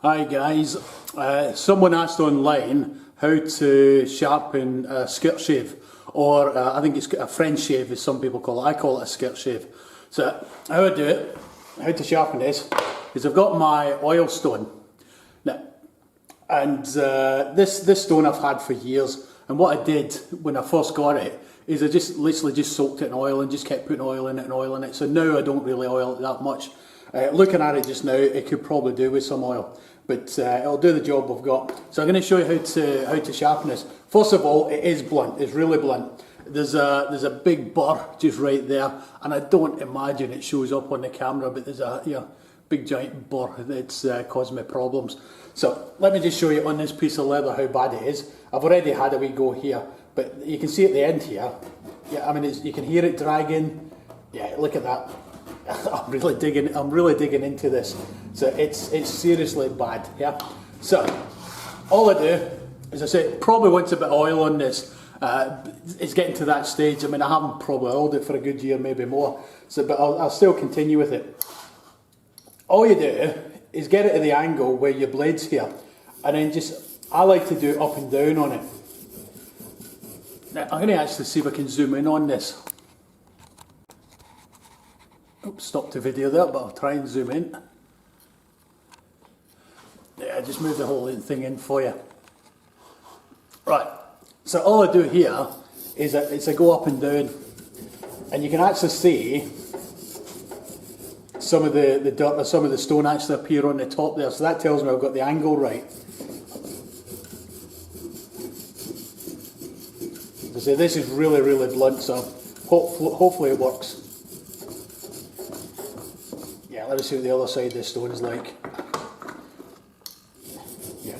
Hi guys, someone asked online how to sharpen a skirt shave, or I think it's a French shave as some people call it. I call it a skirt shave. So how I do it, how to sharpen this, is I've got my oil stone. Now, and this stone I've had for years, and what I did when I first got it is I just literally just soaked it in oil and just kept putting oil in it and oil in it. So now I don't really oil it that much. Looking at it just now, it could probably do with some oil, but it'll do the job we've got. So I'm going to show you how to sharpen this. First of all, it is blunt. It's really blunt. There's a big burr just right there, and I don't imagine it shows up on the camera, but there's a big giant burr that's causing me problems. So let me just show you on this piece of leather how bad it is. I've already had a wee go here, but you can see at the end here. Yeah, I mean you can hear it dragging. Yeah, look at that. I'm really digging into this. So it's seriously bad. Yeah. So all I do, as I say, probably wants a bit of oil on this. It's getting to that stage. I mean, I haven't probably oiled it for a good year, maybe more. So, but I'll still continue with it. All you do is get it at the angle where your blade's here, and then I like to do it up and down on it. Now, I'm going to actually see if I can zoom in on this. Oops, stopped the video there, but I'll try and zoom in. Yeah, just move the whole thing in for you. Right, so all I do here is I go up and down, and you can actually see some of the dirt or some of the stone actually appear on the top there, so that tells me I've got the angle right. As I say, this is really blunt, so hopefully it works. Yeah, let us see what the other side of this stone is like. Yeah,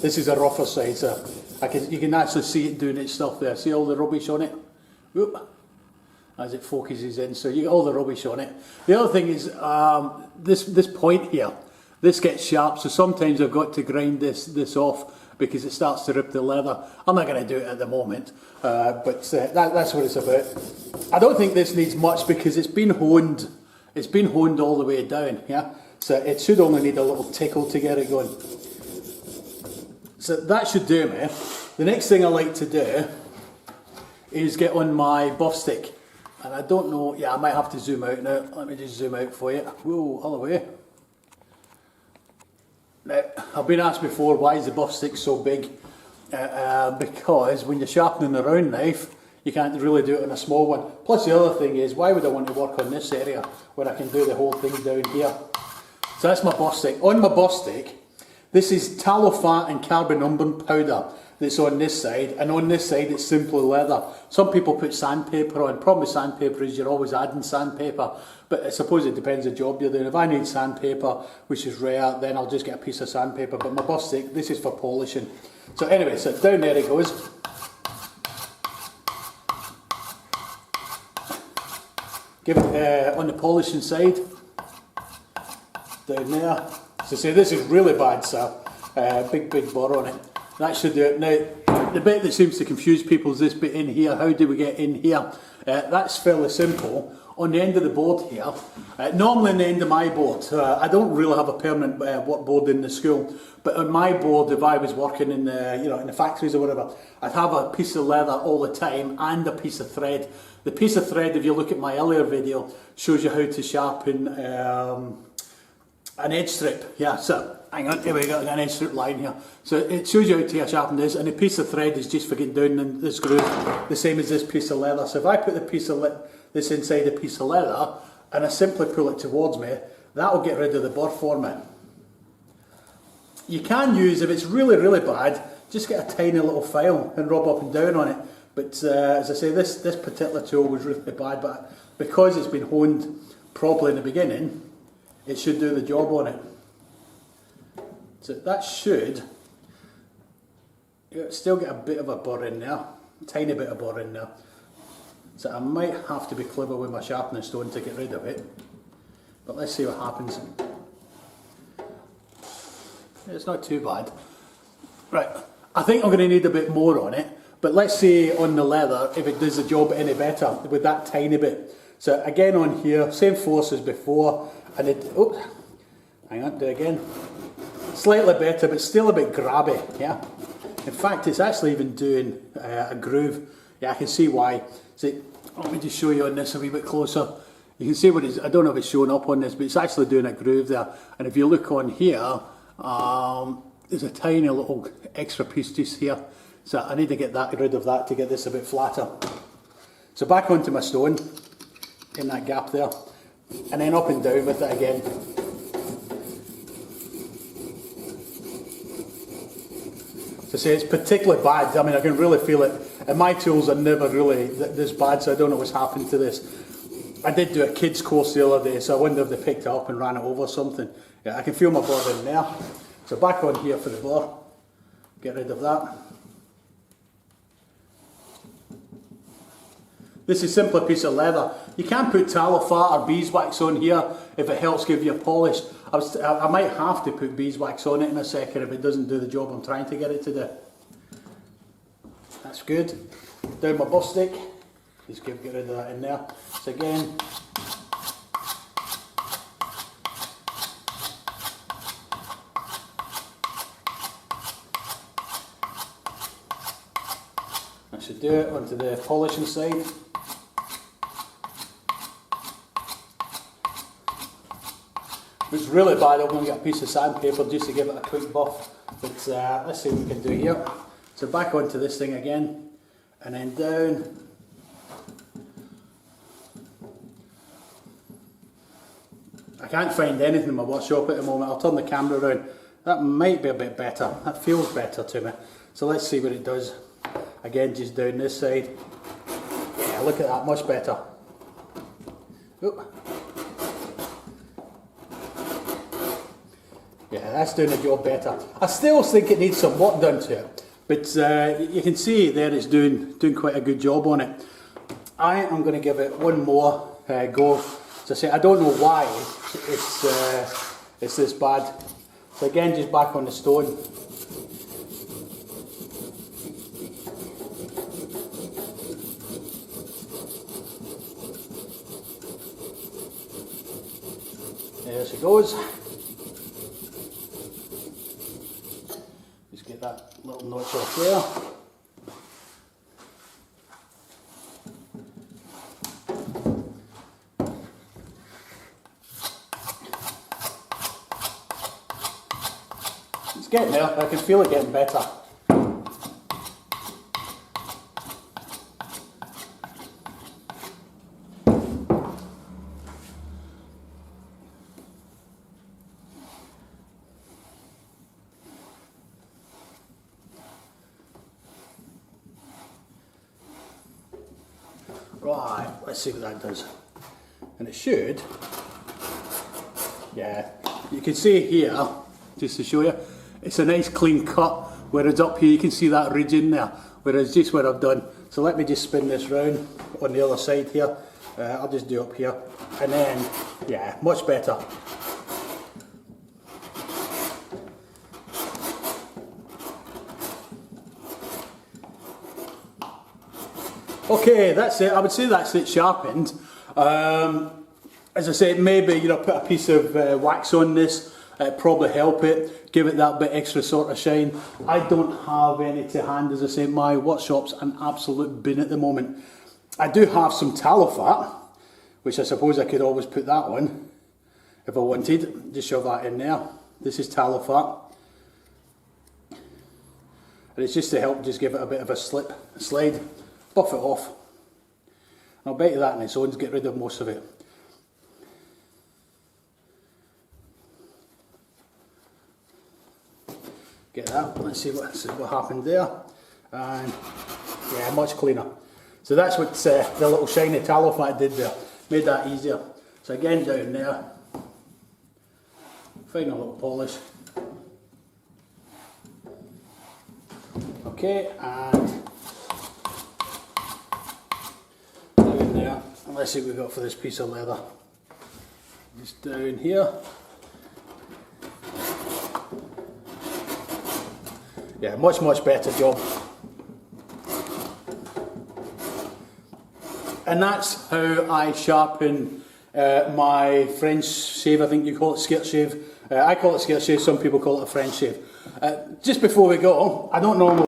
this is a rougher side, so you can actually see it doing its stuff there. See all the rubbish on it? Whoop. As it focuses in, so you get all the rubbish on it. The other thing is this point here, this gets sharp, so sometimes I've got to grind this off because it starts to rip the leather. I'm not going to do it at the moment, but that's what it's about. I don't think this needs much because it's been honed. It's been honed all the way down, yeah? So it should only need a little tickle to get it going. So that should do me. The next thing I like to do is get on my buff stick. And I don't know, yeah, I might have to zoom out now. Let me just zoom out for you. Whoa, all the way. Now, I've been asked before, why is the buff stick so big? Because when you're sharpening a round knife, you can't really do it on a small one. Plus the other thing is, why would I want to work on this area where I can do the whole thing down here? So that's my buff stick. On my buff stick, this is tallow fat and carbon powder that's on this side, and on this side it's simply leather. Some people put sandpaper on. Problem with sandpaper is you're always adding sandpaper, but I suppose it depends on the job you're doing. If I need sandpaper, which is rare, then I'll just get a piece of sandpaper, but my buff stick, this is for polishing. So anyway, so down there it goes. Give it on the polishing side, down there. So see, this is really bad, so big burr on it. That should do it. Now, the bit that seems to confuse people is this bit in here. How do we get in here? That's fairly simple. On the end of the board here, normally on the end of my board, I don't really have a permanent board in the school, but on my board, if I was working in in the factories or whatever, I'd have a piece of leather all the time and a piece of thread. The piece of thread, if you look at my earlier video, shows you how to sharpen an edge strip. Yeah, so hang on, here we got an edge strip line here. So it shows you how to sharpen this, and the piece of thread is just for getting down in this groove, the same as this piece of leather. So if I put this inside a piece of leather and I simply pull it towards me, that will get rid of the burr for me. You can use, if it's really bad, just get a tiny little file and rub up and down on it. But as I say, this particular tool was really bad, but because it's been honed properly in the beginning, it should do the job on it. So that should still get a bit of a burr in there, a tiny bit of burr in there. So I might have to be clever with my sharpening stone to get rid of it. But let's see what happens. It's not too bad. Right, I think I'm going to need a bit more on it. But let's see on the leather if it does the job any better with that tiny bit. So again on here, same force as before, and it, oh, hang on, do it again. Slightly better, but still a bit grabby, yeah. In fact, it's actually even doing a groove. Yeah, I can see why. See, let me just show you on this a wee bit closer. You can see what it's, I don't know if it's showing up on this, but it's actually doing a groove there. And if you look on here, there's a tiny little extra piece just here. So I need to get rid of that to get this a bit flatter. So back onto my stone, in that gap there, and then up and down with it again. To say it's particularly bad, I mean I can really feel it, and my tools are never really this bad, so I don't know what's happened to this. I did do a kids course the other day, so I wonder if they picked it up and ran it over or something. Yeah, I can feel my board in there. So back on here for the bar, get rid of that. This is simply a piece of leather. You can put tallow fat or beeswax on here if it helps give you a polish. I might have to put beeswax on it in a second if it doesn't do the job I'm trying to get it to do. That's good. Down my bus stick. Just get rid of that in there. So again, I should do it onto the polishing side. It's really bad, I'm going to get a piece of sandpaper just to give it a quick buff. But let's see what we can do here. So back onto this thing again, and then down. I can't find anything in my workshop at the moment. I'll turn the camera around. That might be a bit better. That feels better to me. So let's see what it does. Again, just down this side. Yeah, look at that, much better. Oop. Yeah, that's doing the job better. I still think it needs some work done to it, but you can see there it's doing quite a good job on it. I am going to give it one more go. So I say I don't know why it's this bad. So again, just back on the stone. There she goes. Just get that little notch off there. It's getting there, I can feel it getting better. Right, let's see what that does. And it should, yeah, you can see here, just to show you, it's a nice clean cut, whereas up here you can see that ridge in there, whereas just what I've done. So let me just spin this round on the other side here. I'll just do up here, and then, yeah, much better. Okay, that's it. I would say that's it sharpened. As I said, maybe put a piece of wax on this, probably help it, give it that bit extra sort of shine. I don't have any to hand, as I say. My workshop's an absolute bin at the moment. I do have some tallow fat, which I suppose I could always put that on if I wanted. Just shove that in there. This is tallow fat, and it's just to help just give it a bit of a slide. Buff it off. I'll bet you that in its own to get rid of most of it. Get that, let's see what happened there. And yeah, much cleaner. So that's what the little shiny tallow fat did there. Made that easier. So again, down there, final little polish. Okay, and there. And let's see what we've got for this piece of leather. Just down here. Yeah, much better job. And that's how I sharpen my French shave. I think you call it skirt shave. I call it skirt shave, some people call it a French shave. Just before we go, I don't normally